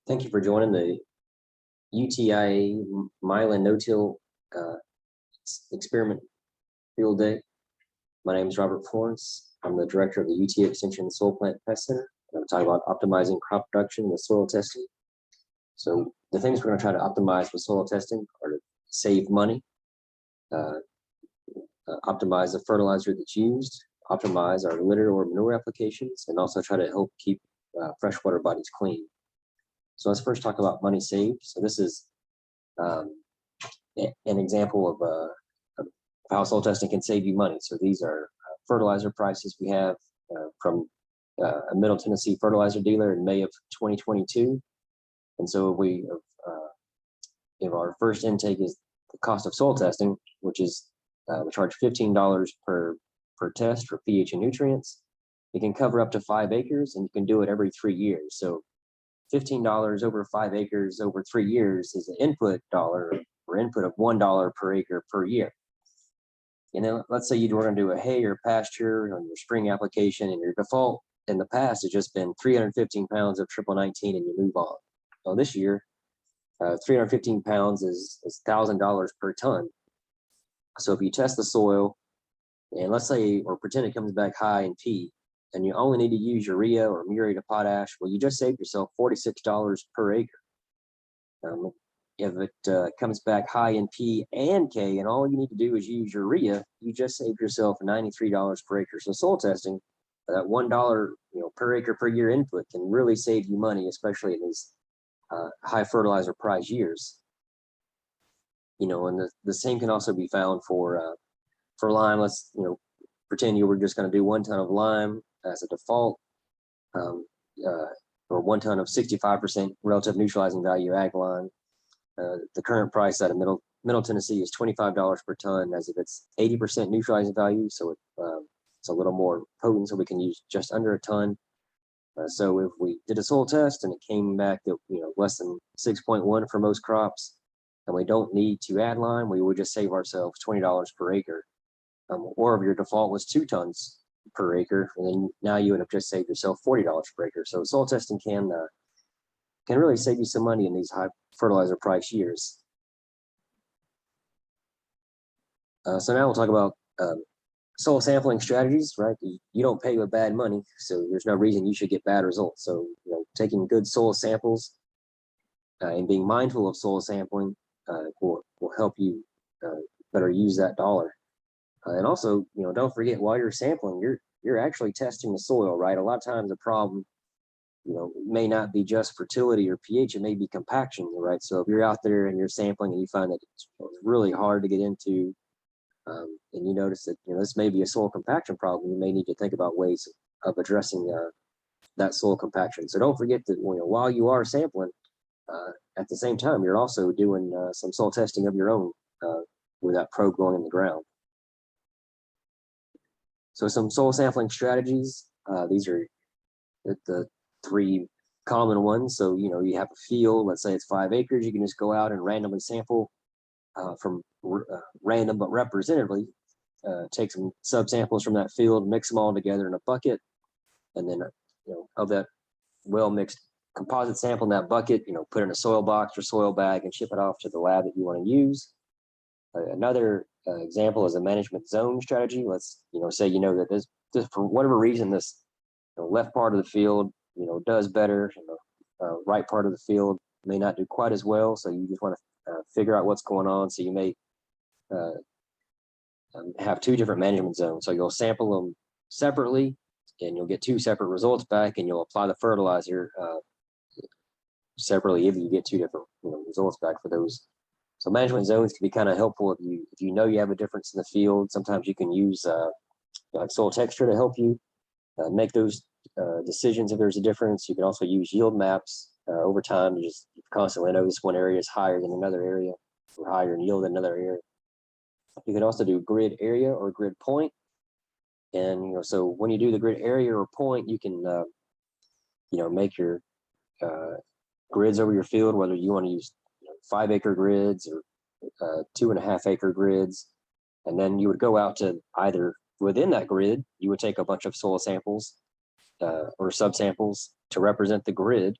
Thank you for joining the UTIA Myelin No-Till Experiment Field Day. My name is Robert Florence. I'm the director of the UTA Extension Soil Plant Pest Center. And I'm talking about optimizing crop production with soil testing. So the things we're going to try to optimize with soil testing are to save money, optimize the fertilizer that's used, optimize our litter or manure applications, and also try to help keep freshwater bodies clean. So let's first talk about money saved. So this is an example of how soil testing can save you money. So these are fertilizer prices we have from a Middle Tennessee fertilizer dealer in May of 2022. And so if our first intake is the cost of soil testing, which is we charge $15 per test for pH and nutrients. It can cover up to 5 acres, and you can do it every 3 years. So $15 over 5 acres over 3 years is an input dollar or input of $1 per acre per year. And then let's say you were going to do a hay or pasture on your spring application, and your default in the past has just been 315 pounds of triple 19, and you move on. Well, this year, 315 pounds is $1,000 per ton. So if you test the soil, and let's say, or pretend it comes back high in P, and you only need to use urea or muriate of potash, well, you just saved yourself $46 per acre. If it comes back high in P and K, and all you need to do is use urea, you just saved yourself $93 per acre. So soil testing, that $1 per acre per year input can really save you money, especially in these high fertilizer price years. And the same can also be found for lime. Let's pretend you were just going to do 1 ton of lime as a default, or 1 ton of 65% relative neutralizing value ag lime. The current price out of Middle Tennessee is $25 per ton, as if it's 80% neutralizing value, so it's a little more potent, so we can use just under a ton. So if we did a soil test and it came back that less than 6.1 for most crops, and we don't need to add lime, we would just save ourselves $20 per acre. Or if your default was 2 tons per acre, and then now you would have just saved yourself $40 per acre. So soil testing can really save you some money in these high fertilizer price years. So now we'll talk about soil sampling strategies, right? You don't pay with bad money, so there's no reason you should get bad results. So taking good soil samples and being mindful of soil sampling will help you better use that dollar. And also, don't forget, while you're sampling, you're actually testing the soil, right? A lot of times the problem, may not be just fertility or pH, it may be compaction, right? So if you're out there and you're sampling and you find that it's really hard to get into, and you notice that this may be a soil compaction problem, you may need to think about ways of addressing that soil compaction. So don't forget that while you are sampling, at the same time, you're also doing some soil testing of your own with that probe going in the ground. So some soil sampling strategies, these are the 3 common ones. So, you have a field, let's say it's 5 acres, you can just go out and randomly sample from random but representatively, take some subsamples from that field, mix them all together in a bucket, and then, of that well-mixed composite sample in that bucket, put in a soil box or soil bag and ship it off to the lab that you want to use. Another example is a management zone strategy. Let's say that this for whatever reason this left part of the field does better, right part of the field may not do quite as well, so you just want to figure out what's going on. So you may have 2 different management zones. So you'll sample them separately and you'll get 2 separate results back, and you'll apply the fertilizer separately if you get 2 different results back for those. So management zones can be kind of helpful if you know you have a difference in the field. Sometimes you can use like soil texture to help you make those decisions if there's a difference. You can also use yield maps over time. You just constantly notice one area is higher than another area, or higher in yield than another area. You can also do grid area or grid point. And so when you do the grid area or point, you can make your grids over your field, whether you want to use 5 acre grids or 2.5 acre grids. And then you would go out to either within that grid, you would take a bunch of soil samples or subsamples to represent the grid,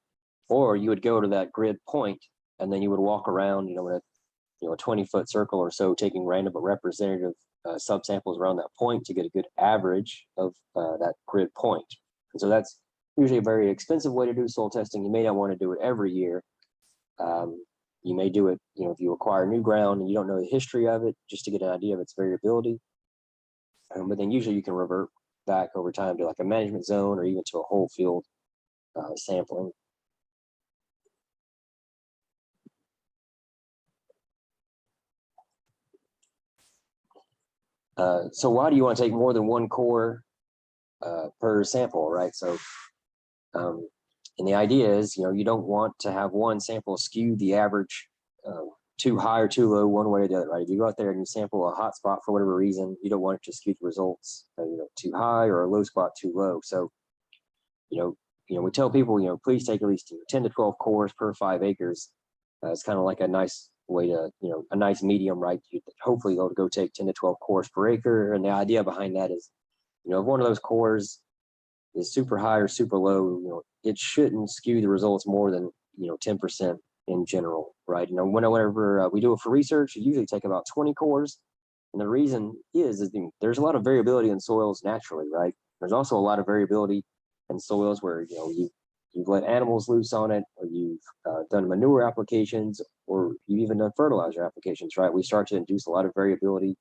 Or you would go to that grid point, and then you would walk around, in a 20-foot circle or so, taking random but representative subsamples around that point to get a good average of that grid point. And so that's usually a very expensive way to do soil testing. You may not want to do it every year. You may do it, if you acquire new ground and you don't know the history of it, just to get an idea of its variability. But then usually you can revert back over time to like a management zone or even to a whole field sampling. So why do you want to take more than one core per sample, right? So, and the idea is, you don't want to have one sample skew the average too high or too low one way or the other, right? If you go out there and you sample a hot spot for whatever reason, you don't want it to skew the results, too high, or a low spot too low. So, we tell people, please take at least 10 to 12 cores per 5 acres. It's kind of like a nice way to, a nice medium, right? Hopefully they'll go take 10 to 12 cores per acre. And the idea behind that is, if one of those cores is super high or super low, it shouldn't skew the results more than, 10% in general, right? Whenever we do it for research, you usually take about 20 cores. And the reason is there's a lot of variability in soils naturally, right? There's also a lot of variability in soils where, you've let animals loose on it, or you've done manure applications, or you've even done fertilizer applications, right? We start to induce a lot of variability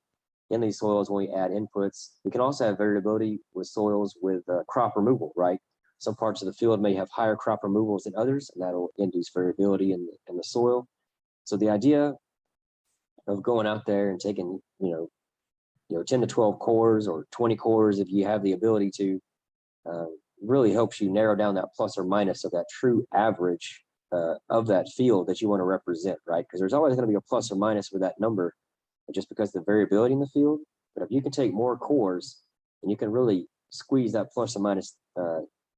in these soils when we add inputs. We can also have variability with soils with crop removal, right? Some parts of the field may have higher crop removals than others, and that'll induce variability in the soil. So the idea of going out there and taking, 10 to 12 cores or 20 cores, if you have the ability to, really helps you narrow down that plus or minus of that true average of that field that you want to represent, right? Because there's always going to be a plus or minus with that number, just because of the variability in the field. But if you can take more cores, and you can really squeeze that plus or minus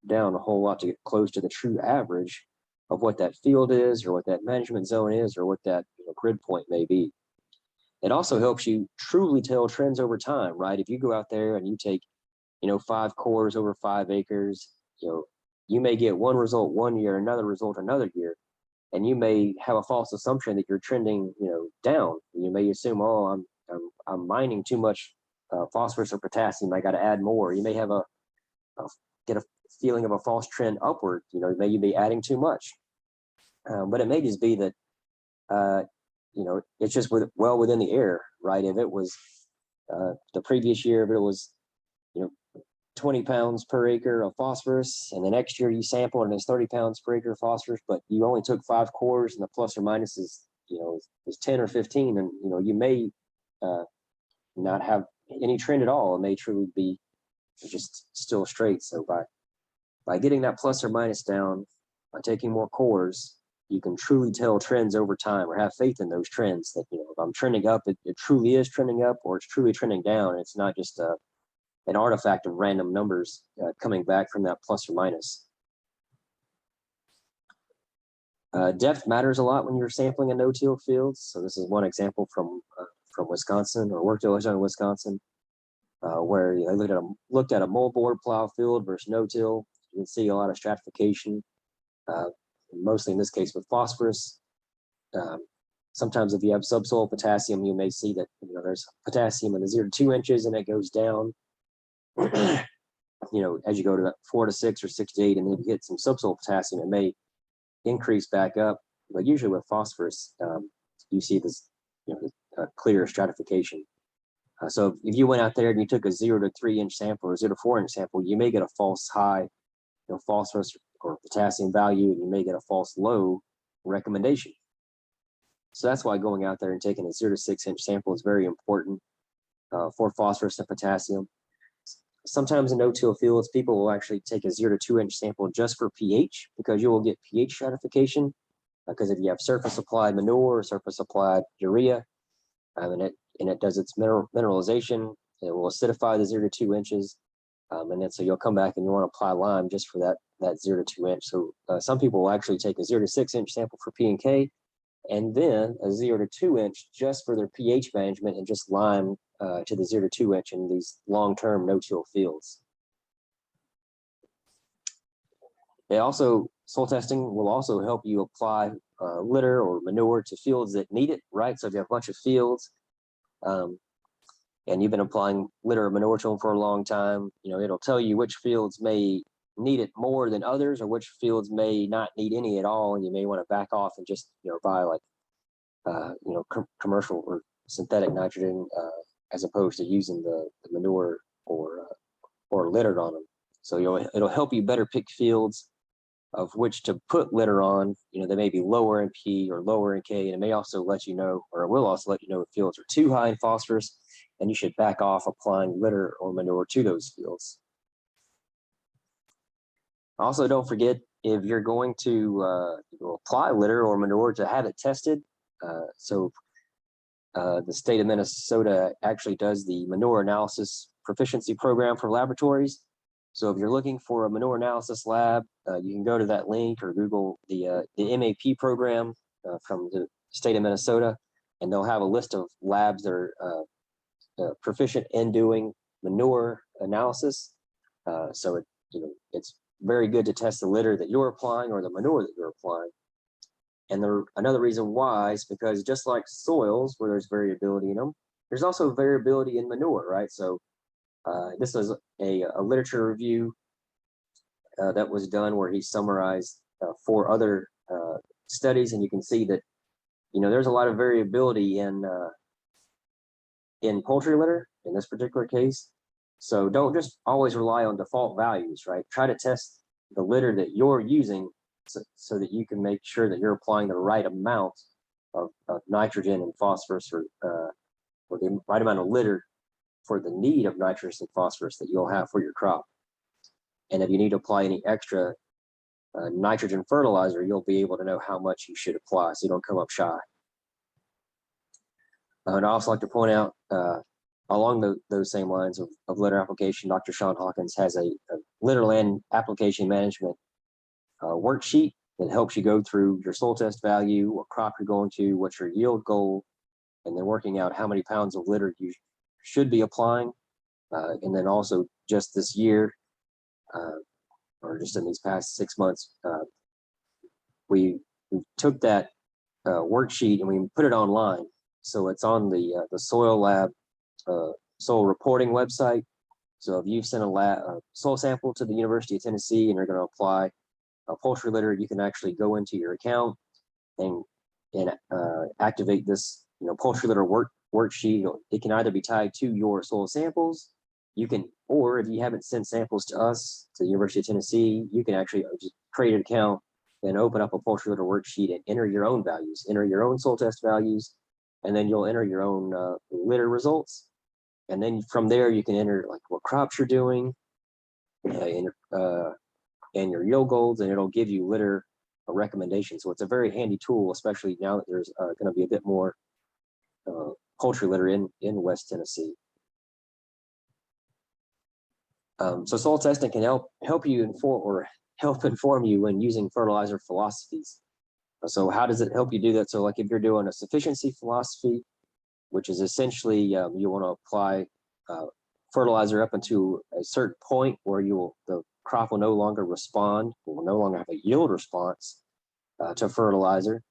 down a whole lot to get close to the true average of what that field is, or what that management zone is, or what that grid point may be. It also helps you truly tell trends over time, right? If you go out there and you take 5 cores over 5 acres, you may get one result one year, another result another year, and you may have a false assumption that you're trending, down. You may assume, oh, I'm mining too much phosphorus or potassium, I got to add more. You may have get a feeling of a false trend upward. May you be adding too much, but it may just be that it's just well within the air, right? If it was the previous year, if it was 20 pounds per acre of phosphorus, and the next year you sample and it's 30 pounds per acre of phosphorus, but you only took 5 cores and the plus or minus is 10 or 15, and you may not have any trend at all. It may truly be just still straight. So by getting that plus or minus down, by taking more cores, you can truly tell trends over time, or have faith in those trends that if I'm trending up, it truly is trending up, or it's truly trending down. It's not just an artifact of random numbers coming back from that plus or minus. Depth matters a lot when you're sampling a no-till field. So this is one example from Wisconsin, or work that was done in Wisconsin, where I looked at a moldboard plow field versus no-till. You can see a lot of stratification, mostly in this case with phosphorus. Sometimes if you have subsoil potassium, you may see that there's potassium in the 0 to 2 inches, and it goes down as you go to 4 to 6 or 6 to 8, and then you get some subsoil potassium, it may increase back up. But usually with phosphorus, you see this clear stratification. So if you went out there and you took a 0 to 3 inch sample or 0 to 4 inch sample, you may get a false high phosphorus or potassium value, and you may get a false low recommendation. So that's why going out there and taking a 0 to 6 inch sample is very important for phosphorus and potassium. Sometimes in no-till fields, people will actually take a 0 to 2 inch sample just for pH, because you will get pH stratification. Because if you have surface applied manure or surface applied urea, and it does its mineralization, it will acidify the 0 to 2 inches, and then so you'll come back and you want to apply lime just for that 0 to 2 inch. So some people will actually take a 0 to 6 inch sample for P and K, and then a 0 to 2 inch just for their pH management, and just lime to the 0 to 2 inch in these long-term no-till fields. It also soil testing will also help you apply litter or manure to fields that need it, right? So if you have a bunch of fields and you've been applying litter or manure to them for a long time, it'll tell you which fields may need it more than others, or which fields may not need any at all, and you may want to back off and just buy like commercial or synthetic nitrogen as opposed to using the manure or littered on them. So it'll help you better pick fields of which to put litter on. They may be lower in P or lower in K, and it may also let you know, or it will also let you know if fields are too high in phosphorus, and you should back off applying litter or manure to those fields. Also, don't forget, if you're going to apply litter or manure, to have it tested. The state of Minnesota actually does the manure analysis proficiency program for laboratories. So if you're looking for a manure analysis lab, you can go to that link or Google the MAP program from the state of Minnesota, and they'll have a list of labs that are proficient in doing manure analysis. So it's very good to test the litter that you're applying or the manure that you're applying. And another reason why is because just like soils, where there's variability in them, there's also variability in manure, right? So this is a literature review that was done where he summarized 4 other studies, and you can see that there's a lot of variability in poultry litter in this particular case. So don't just always rely on default values, right? Try to test the litter that you're using so that you can make sure that you're applying the right amount of nitrogen and phosphorus, or the right amount of litter for the need of nitrogen and phosphorus that you'll have for your crop. And if you need to apply any extra nitrogen fertilizer, you'll be able to know how much you should apply so you don't come up shy. And I also like to point out, along those same lines of litter application, Dr. Sean Hawkins has a litter land application management worksheet that helps you go through your soil test value, what crop you're going to, what's your yield goal, and then working out how many pounds of litter you should be applying. And then also just this year, or just in these past 6 months, we took that worksheet and we put it online. So it's on the Soil Lab soil reporting website. So if you've sent a soil sample to the University of Tennessee and you're going to apply a poultry litter, you can actually go into your account and activate this poultry litter worksheet. It can either be tied to your soil samples. Or if you haven't sent samples to us, to the University of Tennessee, you can actually just create an account and open up a poultry litter worksheet and enter your own values, enter your own soil test values, and then you'll enter your own litter results. And then from there, you can enter like what crops you're doing and your yield goals, and it'll give you litter recommendations. So it's a very handy tool, especially now that there's going to be a bit more poultry litter in West Tennessee. So soil testing can help you inform you when using fertilizer philosophies. So how does it help you do that? So like if you're doing a sufficiency philosophy, which is essentially you want to apply fertilizer up until a certain point where the crop will no longer respond, will no longer have a yield response to fertilizer.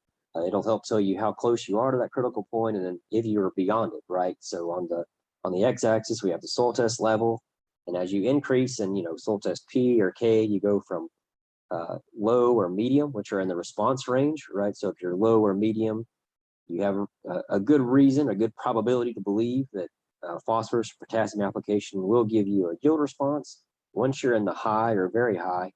It'll help tell you how close you are to that critical point, and then if you're beyond it, right? So on the x-axis, we have the soil test level, and as you increase in soil test P or K, you go from low or medium, which are in the response range, right? So if you're low or medium, you have a good reason, a good probability to believe that phosphorus or potassium application will give you a yield response. Once you're in the high or very high,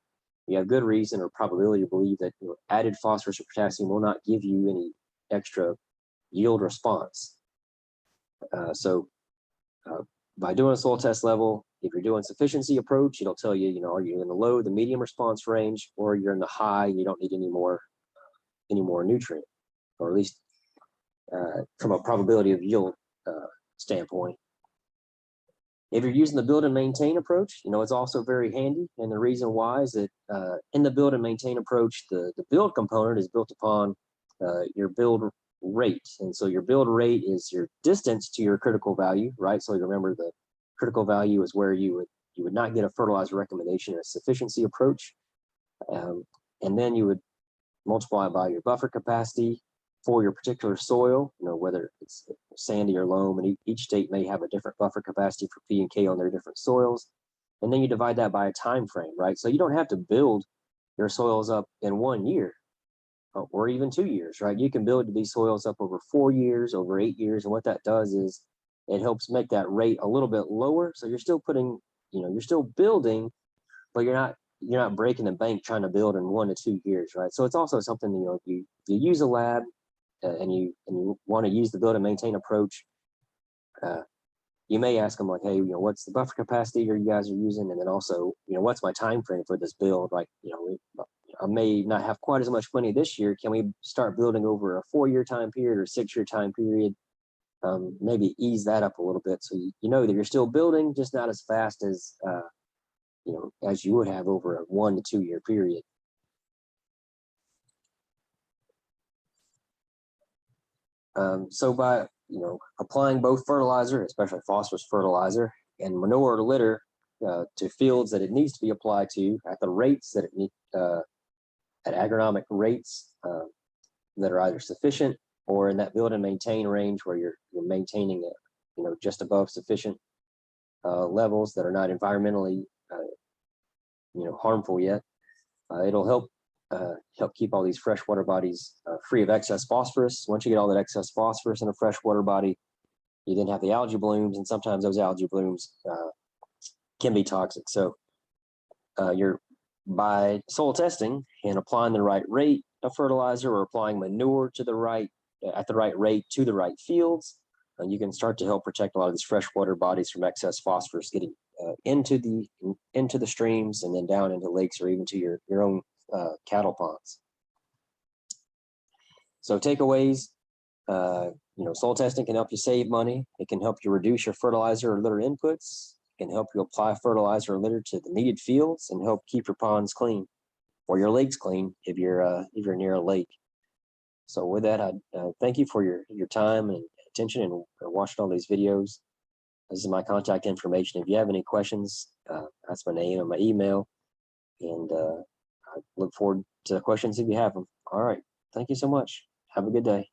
you have good reason or probability to believe that added phosphorus or potassium will not give you any extra yield response. By doing a soil test level, if you're doing sufficiency approach, it'll tell you, are you in the low, the medium response range, or you're in the high, you don't need any more nutrient, or at least from a probability of yield standpoint. If you're using the build and maintain approach, it's also very handy. And the reason why is that in the build and maintain approach, the build component is built upon your build rate. And so your build rate is your distance to your critical value, right? So you remember the critical value is where you would not get a fertilizer recommendation in a sufficiency approach. and then you would multiply by your buffer capacity for your particular soil, whether it's sandy or loam, and each state may have a different buffer capacity for P and K on their different soils. And then you divide that by a time frame, right? So you don't have to build your soils up in 1 year or even 2 years, right? You can build these soils up over 4 years, over 8 years. And what that does is it helps make that rate a little bit lower. So you're still putting, you're still building, but you're not breaking the bank trying to build in 1 to 2 years, right? So it's also something, if you use a lab and you want to use the build and maintain approach, you may ask them like, hey, what's the buffer capacity you guys are using? And then also, what's my time frame for this build? Like, I may not have quite as much money this year. Can we start building over a 4-year time period or 6-year time period? Maybe ease that up a little bit, so you know that you're still building, just not as fast as as you would have over a 1 to 2 year period. So by applying both fertilizer, especially phosphorus fertilizer, and manure or litter to fields that it needs to be applied to at the rates that it needs, at agronomic rates that are either sufficient or in that build and maintain range where you're maintaining it, just above sufficient levels that are not environmentally harmful yet. It'll help keep all these freshwater bodies free of excess phosphorus. Once you get all that excess phosphorus in a freshwater body, you then have the algae blooms, and sometimes those algae blooms can be toxic. So by soil testing and applying the right rate of fertilizer or applying manure to at the right rate to the right fields, you can start to help protect a lot of these freshwater bodies from excess phosphorus getting into the streams and then down into lakes or even to your own cattle ponds. So takeaways, soil testing can help you save money. It can help you reduce your fertilizer or litter inputs. It can help you apply fertilizer or litter to the needed fields and help keep your ponds clean or your lakes clean if you're near a lake. So with that, I thank you for your time and attention and watching all these videos. This is my contact information. If you have any questions, that's my name and my email. And I look forward to questions if you have them. All right. Thank you so much. Have a good day.